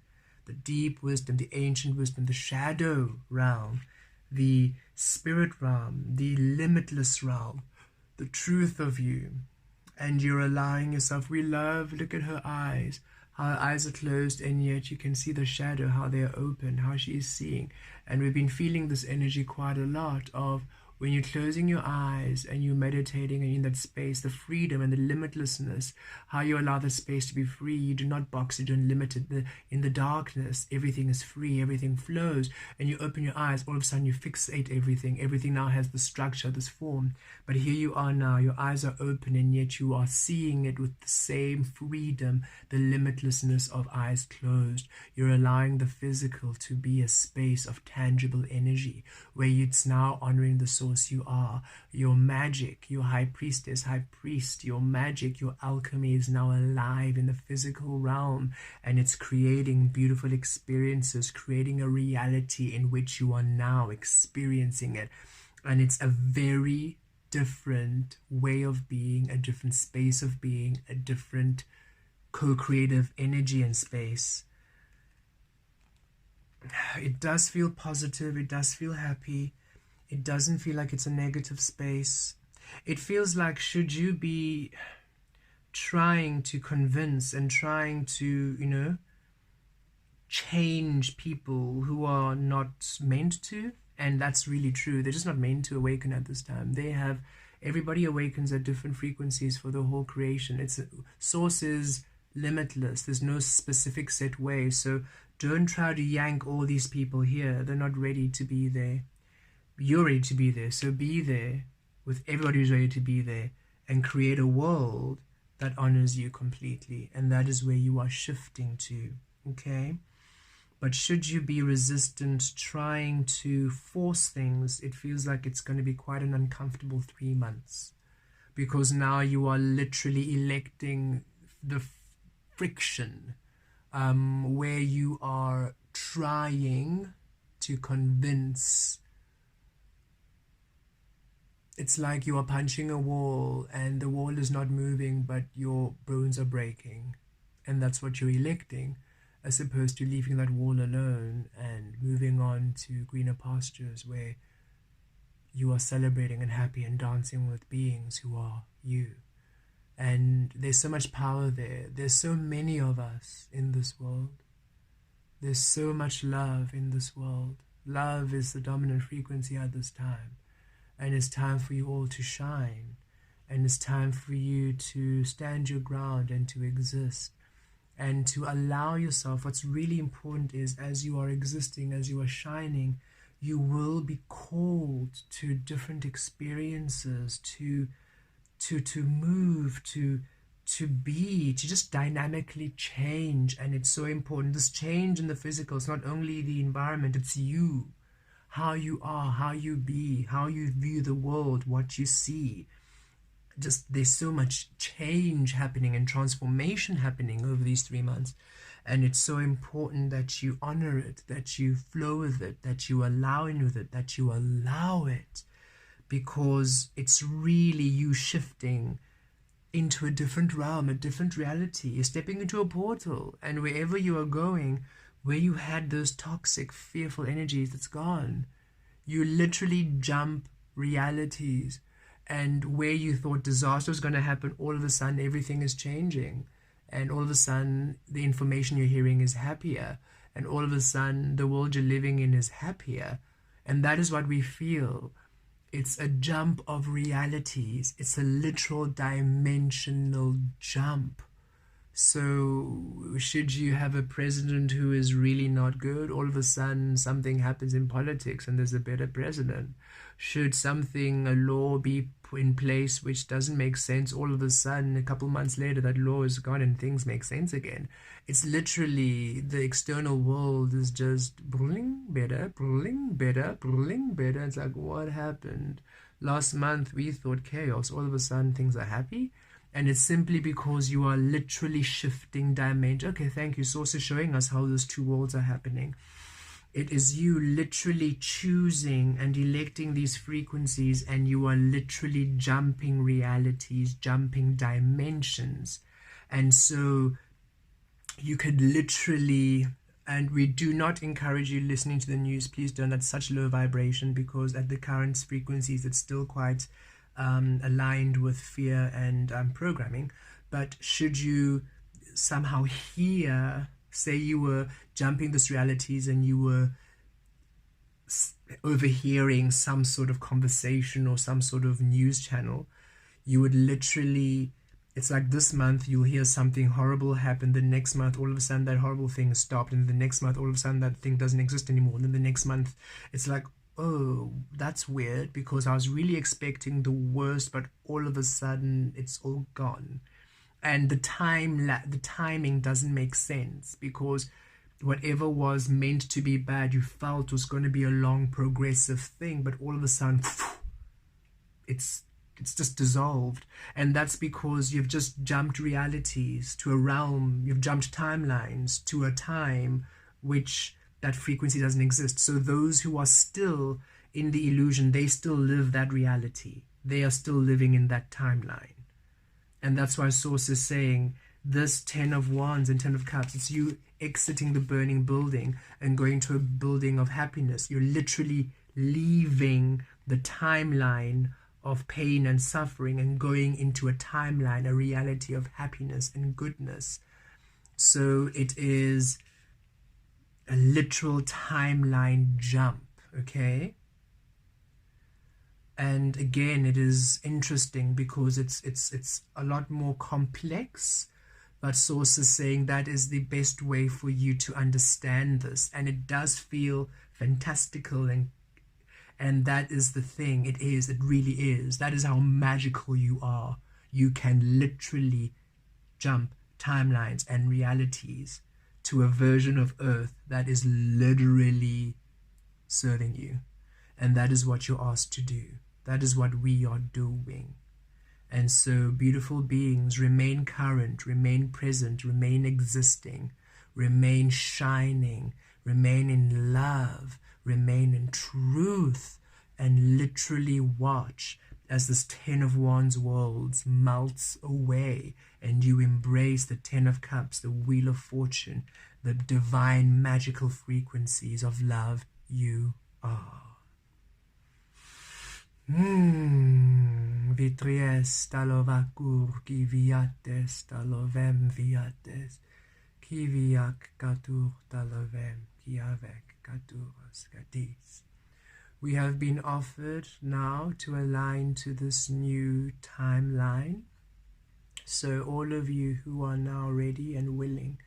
the deep wisdom, the ancient wisdom, the shadow realm, the spirit realm, the limitless realm, the truth of you. And you're allowing yourself, look at her eyes. Her eyes are closed, and yet you can see the shadow, how they are open, how she is seeing. And we've been feeling this energy quite a lot of when you're closing your eyes and you're meditating and in that space, the freedom and the limitlessness, how you allow the space to be free. You do not box it, you don't limit it. In the darkness, everything is free, everything flows, and you open your eyes, all of a sudden you fixate everything. Everything now has the structure, this form. But here you are now, your eyes are open, and yet you are seeing it with the same freedom, the limitlessness of eyes closed. You're allowing the physical to be a space of tangible energy, where it's now honoring the source you are. Your magic, your high priestess, high priest, your magic, your alchemy is now alive in the physical realm, and it's creating beautiful experiences, creating a reality in which you are now experiencing it. And it's a very different way of being, a different space of being, a different co-creative energy and space. It does feel positive, it does feel happy, it doesn't feel like it's a negative space. It feels like, should you be trying to convince and trying to, change people who are not meant to? And that's really true. They're just not meant to awaken at this time. Everybody awakens at different frequencies for the whole creation. Source is limitless. There's no specific set way. So don't try to yank all these people here. They're not ready to be there. You're ready to be there. So be there with everybody who's ready to be there, and create a world that honors you completely. And that is where you are shifting to. Okay? But should you be resistant, trying to force things, it feels like it's going to be quite an uncomfortable 3 months, because now you are literally electing the friction, where you are trying to convince. It's like you are punching a wall and the wall is not moving, but your bones are breaking, and that's what you're electing, as opposed to leaving that wall alone and moving on to greener pastures where you are celebrating and happy and dancing with beings who are you. And there's so much power there. There's so many of us in this world. There's so much love in this world. Love is the dominant frequency at this time. And it's time for you all to shine. And it's time for you to stand your ground and to exist. And to allow yourself, what's really important is, as you are existing, as you are shining, you will be called to different experiences, to move, to be, to just dynamically change. And it's so important. This change in the physical is not only the environment, it's you, how you are, how you be, how you view the world, what you see. Just there's so much change happening and transformation happening over these 3 months, and it's so important that you honor it, that you flow with it, that you allow in with it, that you allow it, because it's really you shifting into a different realm, a different reality. You're stepping into a portal, and wherever you are going, where you had those toxic, fearful energies, it's gone. You literally jump realities. And where you thought disaster was going to happen, all of a sudden everything is changing. And all of a sudden the information you're hearing is happier. And all of a sudden the world you're living in is happier. And that is what we feel. It's a jump of realities. It's a literal dimensional jump. So should you have a president who is really not good, all of a sudden something happens in politics and there's a better president. Should a law be put in place which doesn't make sense, all of a sudden a couple months later that law is gone and things make sense again. It's literally the external world is just brewing better. It's like, what happened? Last month we thought chaos, all of a sudden things are happy. And it's simply because you are literally shifting dimension. Okay, thank you. Source is showing us how those two worlds are happening. It is you literally choosing and electing these frequencies, and you are literally jumping realities, jumping dimensions. And so you could literally, and we do not encourage you listening to the news. Please don't. That's such low vibration, because at the current frequencies, it's still quite aligned with fear and programming. But should you somehow hear, say you were jumping these realities and you were overhearing some sort of conversation or some sort of news channel, you would literally, it's like this month you'll hear something horrible happen, the next month all of a sudden that horrible thing is stopped, and the next month all of a sudden that thing doesn't exist anymore, and then the next month it's like, oh, that's weird, because I was really expecting the worst, but all of a sudden it's all gone. And the timing doesn't make sense, because whatever was meant to be bad, you felt was going to be a long progressive thing, but all of a sudden it's just dissolved. And that's because you've just jumped realities to a realm, you've jumped timelines to a time which that frequency doesn't exist. So those who are still in the illusion, they still live that reality, they are still living in that timeline. And that's why Source is saying this 10 of Wands and 10 of Cups, it's you exiting the burning building and going to a building of happiness. You're literally leaving the timeline of pain and suffering and going into a timeline, a reality of happiness and goodness. So it is a literal timeline jump, okay? And again, it is interesting because it's a lot more complex, but Source is saying that is the best way for you to understand this, and it does feel fantastical, and that is the thing. It really is. That is how magical you are. You can literally jump timelines and realities to a version of Earth that is literally serving you. And that is what you're asked to do. That is what we are doing. And so, beautiful beings, remain current, remain present, remain existing, remain shining, remain in love, remain in truth, and literally watch as this 10 of Wands worlds melts away and you embrace the 10 of Cups, the Wheel of Fortune, the divine magical frequencies of love you are. Vitries talovakur ki viates talovem viates ki viak katur talovem ki avec katuros gadis. We have been offered now to align to this new timeline. So all of you who are now ready and willing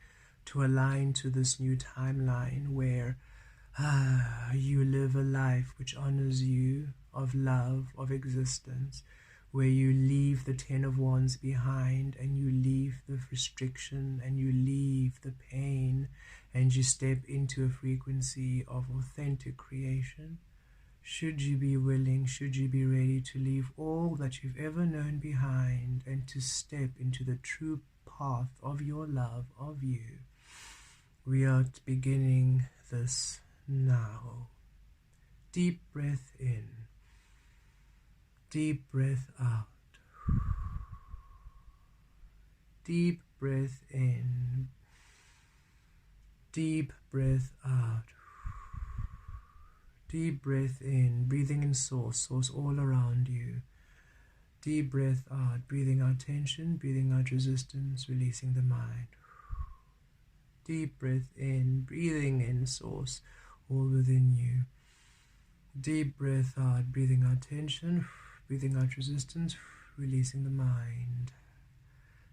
to align to this new timeline where you live a life which honors you, of love, of existence, where you leave the 10 of Wands behind and you leave the restriction and you leave the pain and you step into a frequency of authentic creation. Should you be willing, should you be ready to leave all that you've ever known behind and to step into the true path of your love, of you, we are beginning this now. Deep breath in. Deep breath out. Deep breath in. Deep breath out. Deep breath in, breathing in Source all around you. Deep breath out, breathing out tension, breathing out resistance, releasing the mind. Deep breath in, breathing in Source all within you. Deep breath out, breathing out tension, breathing out resistance, releasing the mind.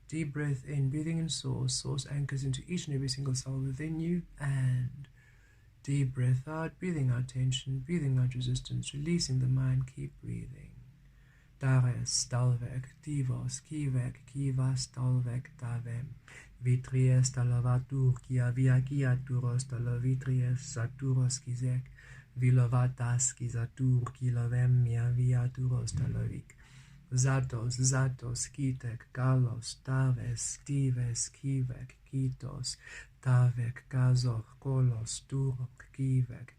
Deep breath in, breathing in Source anchors into each and every single cell within you, and deep breath out, breathing out tension, breathing out resistance, releasing the mind. Keep breathing. Dares, dalvek, divos, kivek, kivas, dalvek, davem. Vitries, dalavatur, kia via kia turos, dalavitries, saturos, kizek. Vilovatas, kizatur, kilovem, mia via turos, dalavik. Zatos, kitek, galos, taves, tives, kivek, kitos, tavek, gazor, kolos, turok, kivek,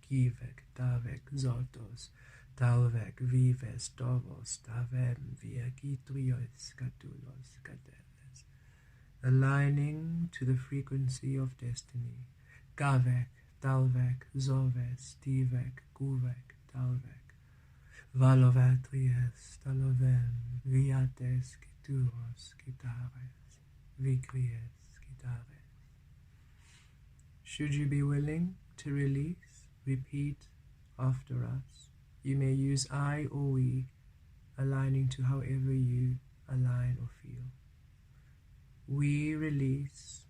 tavek, zotos, talvek, vives, dovos, tavem, viagitrios, catulos, cadeles. Aligning to the frequency of destiny. Gavek, talvek, zoves, tivek, guvek, talvek. Valovatries, talovem, viates, kituros, kitares, vigries, kitares. Should you be willing to release, repeat after us. You may use I or we, aligning to however you align or feel. We release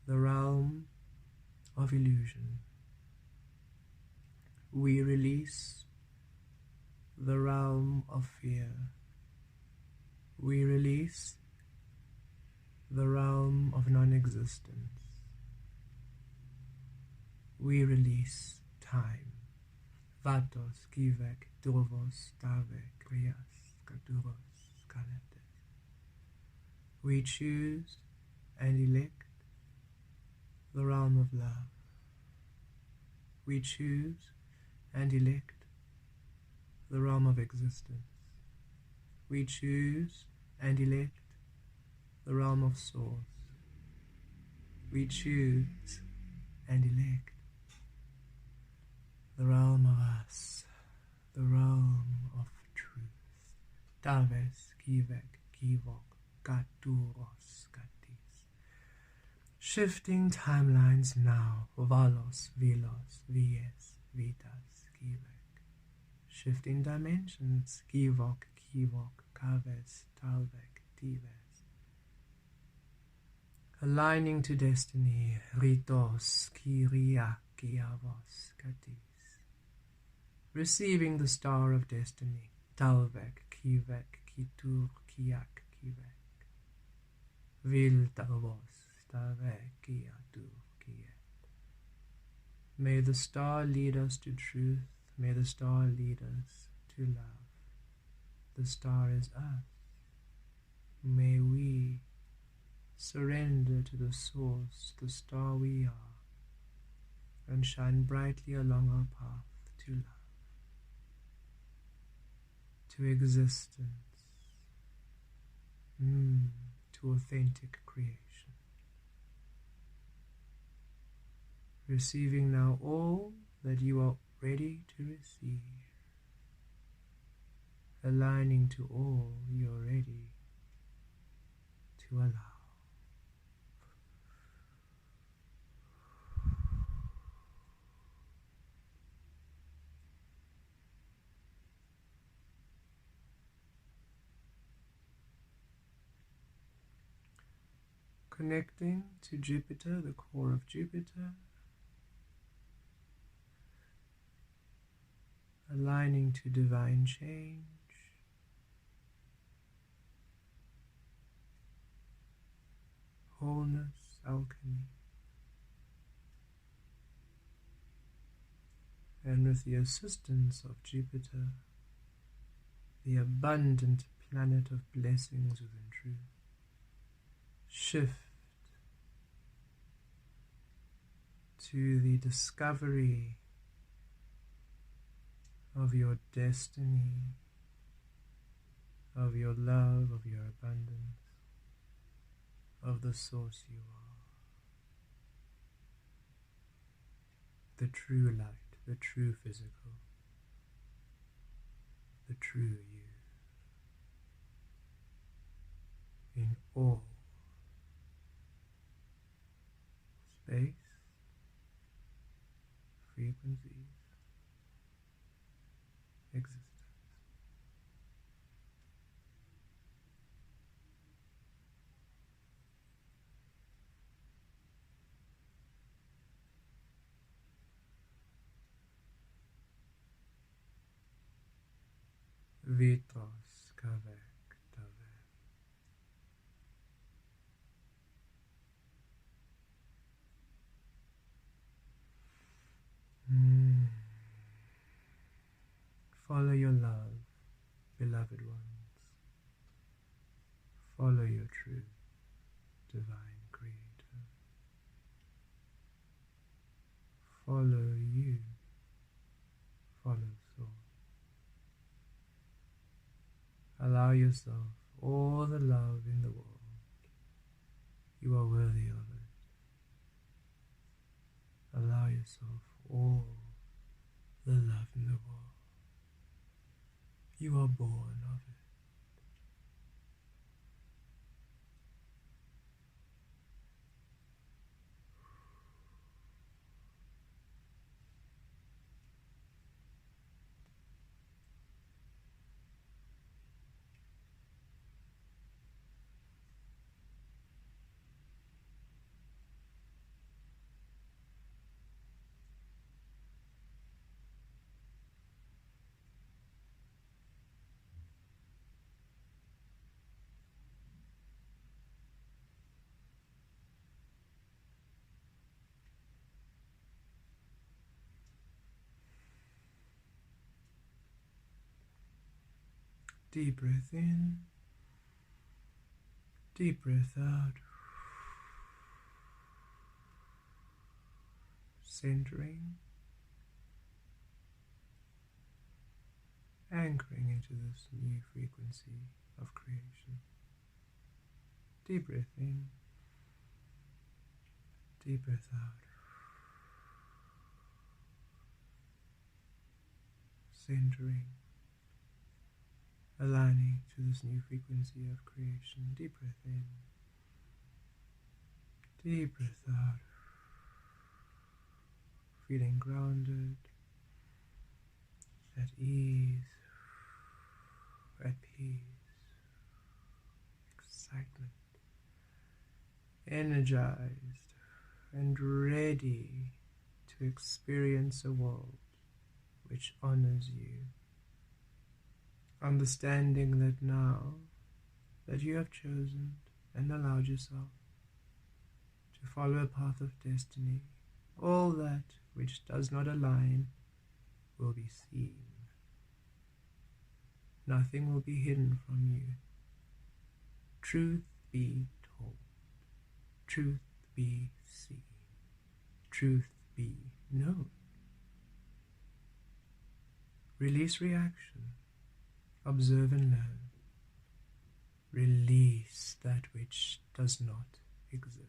the realm of illusion. We release the realm of fear. We release the realm of non-existence. We release time. Vatos, kivek, dovos, tavek, rias, katuros, kaletes. We choose and elect the realm of love. We choose and elect the realm of existence. We choose and elect the realm of source. We choose and elect the realm of us, the realm of truth. Taves, kivek, kivok, katuros, katis. Shifting timelines now. Valos, vilos, vies, vitas, kivek. Shifting dimensions. Kivok, kivok, kaves, talvek, tives. Aligning to destiny. Ritos, kiria, kiavos, katis. Receiving the star of destiny. Talvek, kivek, kitur, kiak, kivek. Vil talvos, talvek, kiatur, kiet. May the star lead us to truth. May the star lead us to love. The star is us. May we surrender to the source, the star we are, and shine brightly along our path to love, to existence, to authentic creation. Receiving now all that you are ready to receive, aligning to all you are ready to allow. Connecting to Jupiter, the core of Jupiter, aligning to divine change, wholeness, alchemy, and with the assistance of Jupiter, the abundant planet of blessings within truth, shift to the discovery of your destiny, of your love, of your abundance, of the source you are. The true light, the true physical, the true you. In all space, frequencies, existence. Vitos kavek tavek. Follow your love, beloved ones. Follow your true, divine creator. Follow you. Follow soul. Allow yourself all the love in the world. You are worthy of it. Allow yourself all the love in the world. You are born of it. Deep breath in, deep breath out. Centering, anchoring into this new frequency of creation. Deep breath in, deep breath out. Centering, aligning to this new frequency of creation. Deep breath in, deep breath out. Feeling grounded, at ease, at peace, excitement, energized and ready to experience a world which honors you. Understanding that now that you have chosen and allowed yourself to follow a path of destiny, all that which does not align will be seen. Nothing will be hidden from you. Truth be told. Truth be seen. Truth be known. Release reaction. Observe and learn. Release that which does not exist.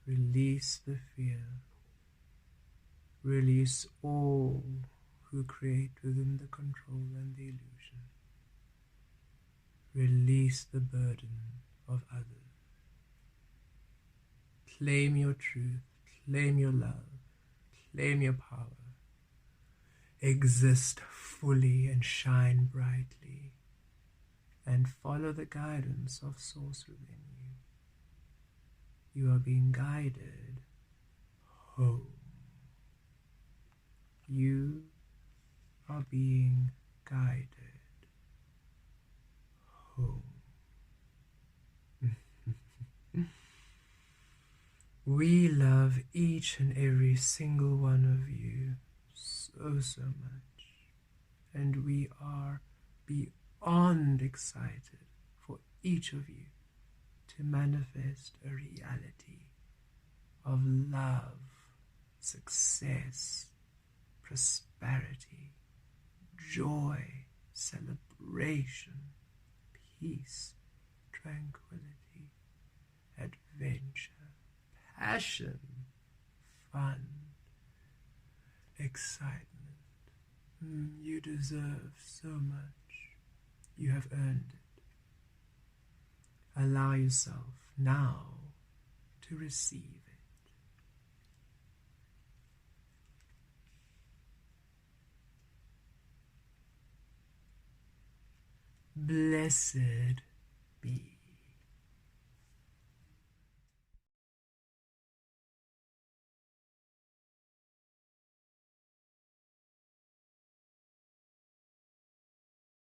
Release the fear. Release all who create within the control and the illusion. Release the burden of others. Claim your truth, claim your love, claim your power. Exist fully and shine brightly, and follow the guidance of Source within you. You are being guided home. You are being guided home. We love each and every single one of you so much, and we are beyond excited for each of you to manifest a reality of love, success, prosperity, joy, celebration, peace, tranquility, adventure, passion, fun, excitement. You deserve so much. You have earned it. Allow yourself now to receive it. Blessed